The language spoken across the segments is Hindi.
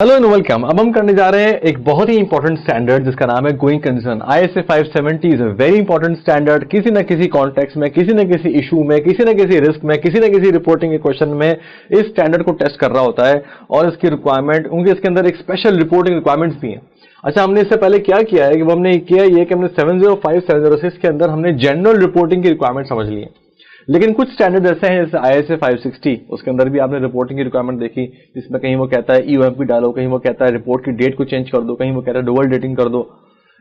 Hello and welcome. अब हम करने जा रहे हैं एक बहुत ही इंपॉर्टेंट स्टैंडर्ड जिसका नाम है going concern. ISA 570 is a very important standard. किसी न किसी कॉन्टेक्स्ट में, किसी न किसी इशू में, किसी न किसी रिस्क में, किसी न किसी रिपोर्टिंग के क्वेश्चन में इस स्टैंडर्ड को टेस्ट कर रहा होता है और इसकी रिक्वायरमेंट, उनके इसके अंदर एक स्पेशल रिपोर्टिंग रिक्वायरमेंट्स भी हैं। अच्छा, हमने इससे पहले क्या किया है कि हमने किया ये कि हमने 705 706 के अंदर हमने जनरल रिपोर्टिंग की रिक्वायरमेंट समझ ली है। लेकिन कुछ स्टैंडर्ड ऐसे हैं जैसे ISA 560, उसके अंदर भी आपने रिपोर्टिंग की रिक्वायरमेंट देखी, जिसमें कहीं वो कहता है EOMP डालो, कहीं वो कहता है रिपोर्ट की डेट को चेंज कर दो, कहीं वो कहता है डुअल डेटिंग कर दो।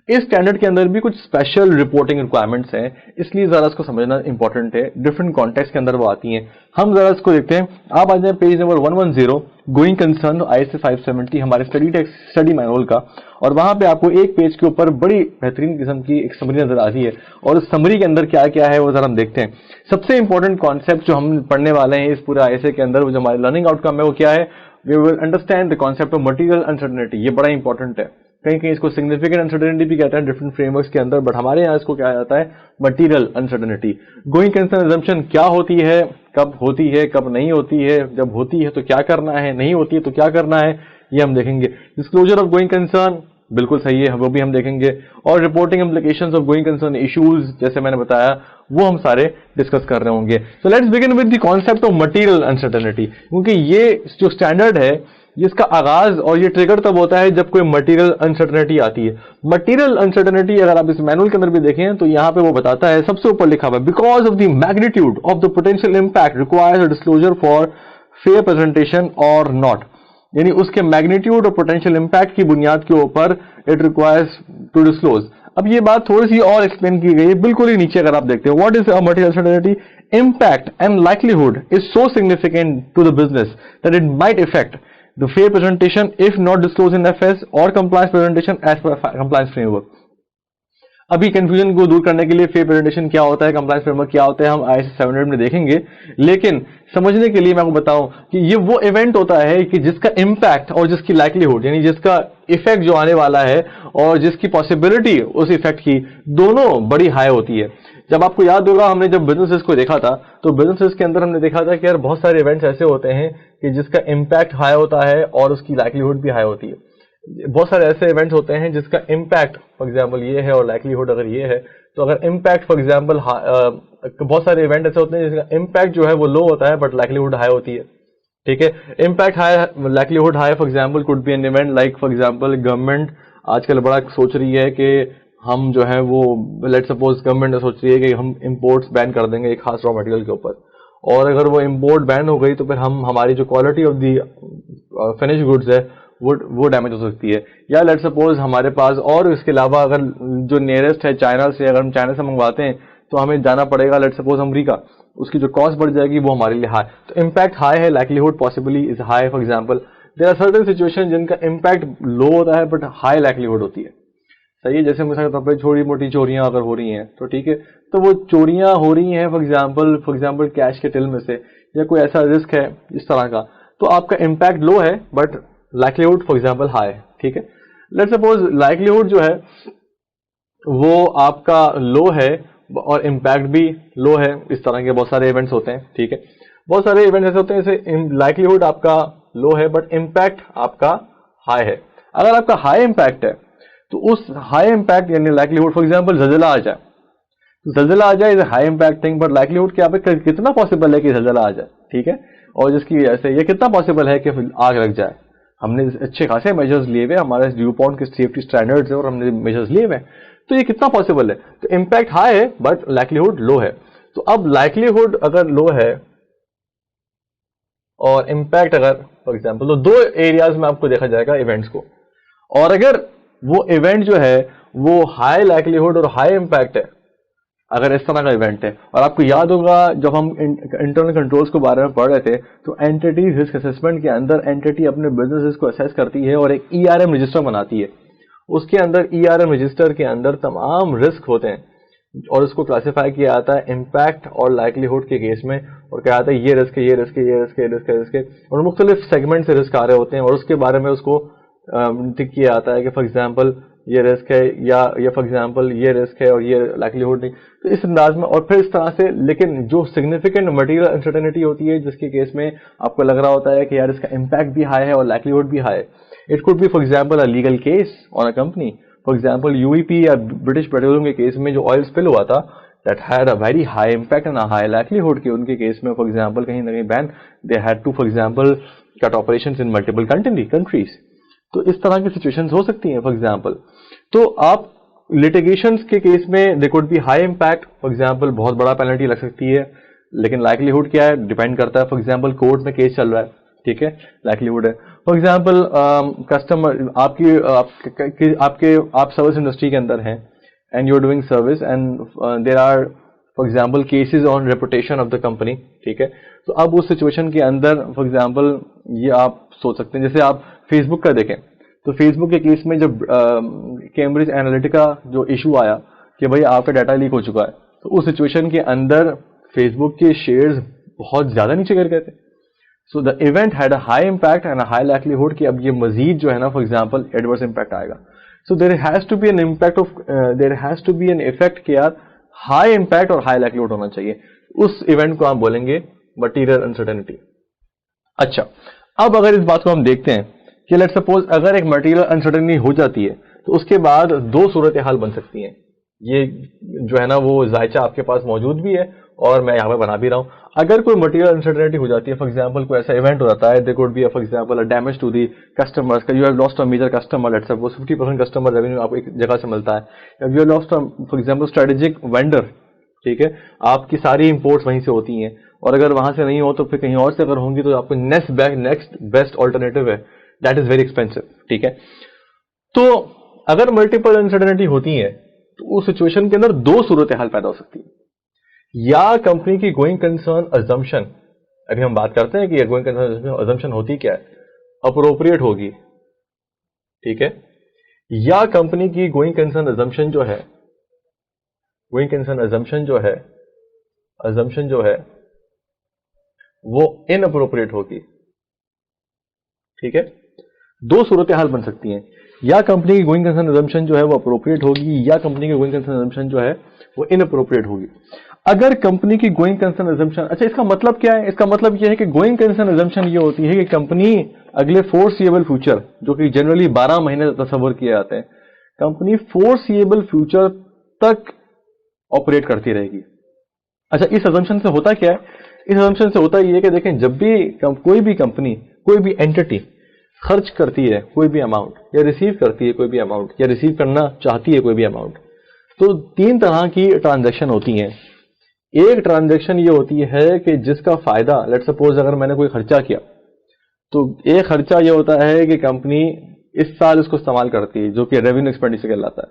इस स्टैंडर्ड के अंदर भी कुछ स्पेशल रिपोर्टिंग रिक्वायरमेंट्स हैं, इसलिए जरा इसको समझना इंपॉर्टेंट है। डिफरेंट कॉन्टेक्स्ट के अंदर वो आती हैं। हम जरा इसको देखते हैं। आप आ जाए page number 110, going concern ISA 570 हमारे स्टडी मैनुअल का, और वहां पे आपको एक पेज के ऊपर बड़ी बेहतरीन किस्म की एक समरी नजर आती है, और उस समरी के अंदर क्या क्या है वो जरा हम देखते हैं। सबसे इंपॉर्टेंट कॉन्सेप्ट जो हम पढ़ने वाले हैं इस पूरे ISA के अंदर, वो जो हमारे लर्निंग आउटकम है वो क्या है, we will understand the concept of material uncertainty. ये बड़ा इंपॉर्टेंट है। कहीं कहीं इसको सिग्निफिकेंट अनसर्टेनिटी भी कहते हैं डिफरेंट फ्रेमवर्क्स के अंदर, बट हमारे यहाँ इसको क्या जाता है, material uncertainty. Going concern assumption क्या होती है, कब होती है, कब नहीं होती है, जब होती है तो क्या करना है, नहीं होती है तो क्या करना है, ये हम देखेंगे। डिस्क्लोजर ऑफ गोइंग कंसर्न बिल्कुल सही है, वो भी हम देखेंगे। और reporting implications of going concern issues, जैसे मैंने बताया, वो हम सारे डिस्कस कर रहे होंगे। So let's begin with the concept of material uncertainty, क्योंकि ये जो स्टैंडर्ड है इसका आगाज और ये ट्रिगर तब होता है जब कोई मटीरियल अनसर्टेनिटी आती है। मटीरियल अनसर्टेनिटी अगर आप इस मैनुअल के अंदर भी देखें तो यहां पे वो बताता है, सबसे ऊपर लिखा हुआ है, because of the magnitude of the potential impact requires a disclosure for fair presentation और नॉट। यानी उसके मैग्नीट्यूड और पोटेंशियल इंपैक्ट की बुनियाद के ऊपर इट रिक्वायर्स टू डिस्क्लोज। अब ये बात थोड़ी सी और एक्सप्लेन की गई है बिल्कुल ही नीचे, अगर आप देखते हो, what is a material uncertainty, impact and likelihood is so significant to the business that it might affect the fair presentation if not disclosed in FS or compliance presentation as per compliance framework। अभी कंफ्यूजन को दूर करने के लिए फेयर प्रेजेंटेशन क्या होता है, कंप्लायंस फ्रेमवर्क क्या होता है, हम ISA 700 में देखेंगे। लेकिन समझने के लिए मैं आपको बताऊं कि ये वो इवेंट होता है कि जिसका इम्पैक्ट और जिसकी लाइक्लीहुड, यानी जिसका इफेक्ट जो आने वाला है और जिसकी पॉसिबिलिटी उस इफेक्ट की, दोनों बड़ी हाई होती है। जब आपको याद होगा, हमने जब बिजनेसेस को देखा था तो बिजनेसेस के अंदर हमने देखा था कि यार बहुत सारे इवेंट्स ऐसे होते हैं कि जिसका इम्पैक्ट हाई होता है और उसकी लाइक्लीहुड भी हाई होती है। बहुत सारे ऐसे इवेंट्स होते हैं जिसका इम्पैक्ट फॉर एग्जांपल ये है और लाइक्लीहुड अगर ये है, तो अगर इम्पैक्ट फॉर एग्जांपल, बहुत सारे इवेंट ऐसे होते हैं जिसका इम्पैक्ट जो है वो लो होता है बट लाइक्लीहुड हाई होती है। ठीक है, impact high, likelihood high, for example could be an event like, for example government आजकल बड़ा सोच रही है कि हम जो है वो, लेट सपोज गवर्नमेंट सोच रही है कि हम इंपोर्ट्स बैन कर देंगे एक खास रॉ मटेरियल के ऊपर, और अगर वो इंपोर्ट बैन हो गई तो फिर हम, हमारी जो quality of the finish goods है वो डैमेज हो सकती है। या लेट सपोज हमारे पास, और इसके अलावा अगर जो नियरेस्ट है चाइना से, अगर हम चाइना से मंगवाते हैं तो हमें जाना पड़ेगा लेट सपोज अमेरिका, उसकी जो कॉस्ट बढ़ जाएगी वो हमारे लिए हाई। तो इम्पैक्ट हाई है, likelihood possibly is high. For example there are certain situation जिनका इम्पैक्ट लो होता है बट हाई लाइक्लीहुड होती है। सही है, जैसे मिसाल के तौर पर छोटी मोटी चोरियां अगर हो रही हैं तो ठीक है, तो वो चोरियां हो रही हैं फॉर एग्जांपल कैश के टिल में से, या कोई ऐसा रिस्क है इस तरह का, तो आपका इम्पैक्ट लो है but likelihood for example high है। ठीक है, लेट्स सपोज लाइक्लीहुड जो है वो आपका लो है और इम्पैक्ट भी लो है। इस तरह के बहुत सारे इवेंट्स होते हैं। ठीक है, बहुत सारे इवेंट्स ऐसे होते हैं जैसे लाइक्लीहुड आपका लो है बट इम्पैक्ट आपका हाई है। अगर आपका हाई इम्पैक्ट है तो उस हाई इम्पैक्ट यानी लाइक्लीहुड, फॉर एग्जांपल जलजला आ जाए, जलजला आ जाए is high impact thing, but likelihood क्या पे कितना पॉसिबल है कि जलजला आ जाए। ठीक है, और जिसकी वजह से ये कितना पॉसिबल है कि आग लग जाए। हमने अच्छे खासे मेजर्स लिए हुए, हमारे ड्यू पॉइंट के सेफ्टी स्टैंडर्ड्स है और हमने मेजर्स लिए हुए, तो ये कितना पॉसिबल है। तो इम्पैक्ट हाई है बट लाइक्लीहुड लो है। तो अब लाइक्लीहुड अगर लो है और इम्पैक्ट अगर फॉर एग्जांपल, तो दो एरियाज में आपको देखा जाएगा इवेंट्स को, और अगर वो इवेंट जो है वो हाई लाइक्लीहुड और हाई इम्पैक्ट है, अगर इस तरह का इवेंट है, और आपको याद होगा जब हम इंटरनल कंट्रोल्स के बारे में पढ़ रहे थे तो एंटिटी रिस्क असेसमेंट के अंदर एंटिटी अपने बिजनेस को असेस करती है और एक ERM रजिस्टर बनाती है। उसके अंदर ERM रजिस्टर के अंदर तमाम रिस्क होते हैं और उसको क्लासिफाई किया जाता है इम्पैक्ट और लाइक्लीहुड के केस में, और क्या आता है ये रिस्क है, ये रिस्क है, ये रिस्क है, रिस्क है, रिस्क है, और मुख्तलिफ सेगमेंट से रिस्क आ रहे होते हैं और उसके बारे में उसको टिक किया जाता है कि फॉर एग्जाम्पल ये रिस्क है या फॉर एग्जांपल ये रिस्क है और ये लाइक्लीहुड नहीं। तो इस अंदाज में और फिर इस तरह से, लेकिन जो सिग्निफिकेंट मटेरियल अनसर्टेनिटी होती है जिसके केस में आपको लग रहा होता है कि यार इसका इम्पैक्ट भी हाई है और लाइक्लीहुड भी हाई है, it could be for example a legal case on a company. For example UEP या ब्रिटिश पेट्रोलियम के केस में जो ऑयल स्पिल हुआ था, that had a very high impact and a high likelihood कि उनके केस में फॉर एग्जाम्पल कहीं ना कहीं ban, they had to for example cut operations in multiple countries. तो इस तरह की सिचुएशंस हो सकती हैं फॉर एग्जाम्पल. तो आप लिटिगेशंस के केस में they could be high impact, for example बहुत बड़ा पेनल्टी लग सकती है, लेकिन लाइक्लीहुड क्या है, डिपेंड करता है. फॉर एग्जाम्पल कोर्ट में केस चल रहा है, ठीक है, लाइक्लीहुड है. फॉर एग्जाम्पल कस्टमर आप सर्विस इंडस्ट्री के अंदर हैं and you are doing service and there are for example cases on reputation of the company, ठीक है. तो अब उस सिचुएशन के अंदर फॉर एग्जाम्पल ये आप सोच सकते हैं, जैसे आप फेसबुक का देखें तो फेसबुक के केस में जब कैम्ब्रिज एनालिटिका जो इशू आया कि भाई आपका डाटा लीक हो चुका है, तो उस सिचुएशन के अंदर फेसबुक के शेयर्स बहुत ज्यादा नीचे गिर गए थे. So the event had a high impact and a high likelihood कि अब ये मजीद जो है ना फॉर एग्जांपल एडवर्स इम्पैक्ट आएगा. So there has to be an impact of there has to be an effect कि यार हाई इम्पैक्ट और हाई लाइक्लीहुड होना चाहिए. उस इवेंट को आप बोलेंगे मटीरियल अनसर्टेनिटी. अच्छा, अब अगर इस बात को हम देखते हैं कि लेट्स सपोज अगर एक मटीरियल अनसर्टेनिटी हो जाती है तो उसके बाद दो सूरत हाल बन सकती हैं. ये जो है ना वो जायचा आपके पास मौजूद भी है और मैं यहाँ पे बना भी रहा हूँ. अगर कोई मटीरियल अनसर्टेनिटी हो जाती है, फॉर एग्जांपल कोई ऐसा इवेंट हो जाता है, there could be for example a damage to the customers, you have lost a major customer, let's suppose 50% customer revenue आपको एक जगह से मिलता है, you have lost for example strategic vendor, ठीक है, आपकी सारी इंपोर्ट्स वहीं से होती हैं और अगर वहां से नहीं हो तो फिर कहीं और से अगर होंगी तो आपको नेक्स्ट बेस्ट ऑल्टरनेटिव है, दैट इज वेरी एक्सपेंसिव, ठीक है. तो अगर मल्टीपल अनसर्टेनिटी होती है तो उस सिचुएशन के अंदर दो सूरत हाल पैदा हो सकती है. या कंपनी की गोइंग कंसर्न अजम्पशन, अभी हम बात करते हैं कि गोइंग कंसर्न अजम्पशन होती क्या है, अप्रोप्रिएट होगी, ठीक है, या कंपनी की गोइंग कंसर्न अजम्पशन जो है, गोइंग कंसर्न अजम्पशन जो है वो इनअप्रोप्रिएट होगी, ठीक है. दो सूरत हाल बन सकती हैं, या कंपनी की गोइंग कंसर्न अजम्पशन जो है वो अप्रोप्रिएट होगी या कंपनी की गोइंग कंसर्न अजम्पशन जो है वो इनअप्रोप्रिएट होगी. अगर कंपनी की गोइंग कंसर्न अजम्पशन, अच्छा इसका मतलब क्या है, इसका मतलब यह है कि गोइंग कंसर्न अजम्पशन ये होती है कि कंपनी अगले फोरसीएबल फ्यूचर, जो कि जनरली 12 महीने तस्वर किए जाते हैं, कंपनी फोरसीएबल फ्यूचर तक ऑपरेट करती रहेगी. अच्छा, इस अजम्पशन से होता क्या है, इस अजम्पशन से होता ये है कि देखें जब भी कोई भी कंपनी, कोई भी एंटिटी खर्च करती है कोई भी अमाउंट या रिसीव करती है कोई भी अमाउंट या रिसीव करना चाहती है कोई भी अमाउंट, तो तीन तरह की ट्रांजैक्शन होती हैं. एक ट्रांजैक्शन ये होती है कि जिसका फायदा, लेट्स सपोज अगर मैंने कोई खर्चा किया तो एक खर्चा ये होता है कि कंपनी इस साल इसको इस्तेमाल करती है, जो कि रेवेन्यू एक्सपेंडिचर कहलाता है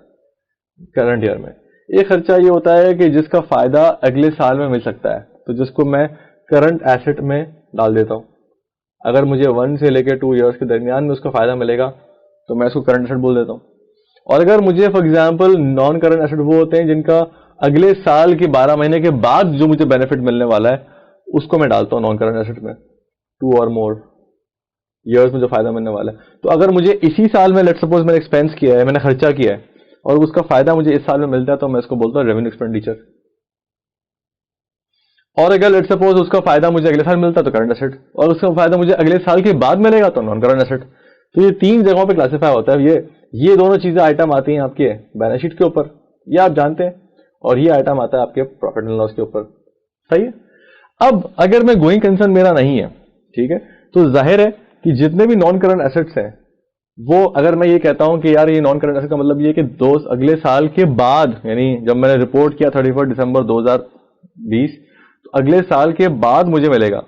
करंट ईयर में. एक खर्चा ये होता है कि जिसका फायदा अगले साल में मिल सकता है, तो जिसको मैं करंट एसेट में डाल देता हूं. अगर मुझे 1 से लेकर 2 इयर्स के दरमियान में उसका फायदा मिलेगा तो मैं उसको करंट एसेट बोल देता हूं. और अगर मुझे for example non current asset वो होते हैं जिनका अगले साल के 12 महीने के बाद जो मुझे बेनिफिट मिलने वाला है उसको मैं डालता हूं नॉन करंट एसेट में, 2 और मोर ईयर्स में जो फायदा मिलने वाला है. तो अगर मुझे इसी साल में लेट्स सपोज मैंने एक्सपेंस किया है, मैंने खर्चा किया है और उसका फायदा मुझे इस साल में मिलता है तो मैं इसको बोलता हूं रेवेन्यू एक्सपेंडिचर. और अगर लेट्स सपोज उसका फायदा मुझे अगले साल मिलता है तो करंट एसेट, और उसका फायदा मुझे अगले साल के बाद मिलेगा तो नॉन करंट एसेट. तो ये तीन जगहों पे क्लासिफाई होता है. ये दोनों चीजें आइटम आती हैं आपके बैलेंस शीट के ऊपर, ये आप जानते हैं, और ये आइटम आता है आपके प्रॉफिट एंड लॉस के ऊपर, सही है. अब अगर मैं गोइंग कंसर्न मेरा नहीं है, ठीक है, तो जाहिर है कि जितने भी नॉन करंट एसेट्स हैं वो, अगर मैं ये कहता हूं कि यार ये नॉन करंट एसेट का मतलब ये कि अगले साल के बाद, यानी जब मैंने रिपोर्ट किया 31 दिसंबर 2020, तो अगले साल के बाद मुझे मिलेगा,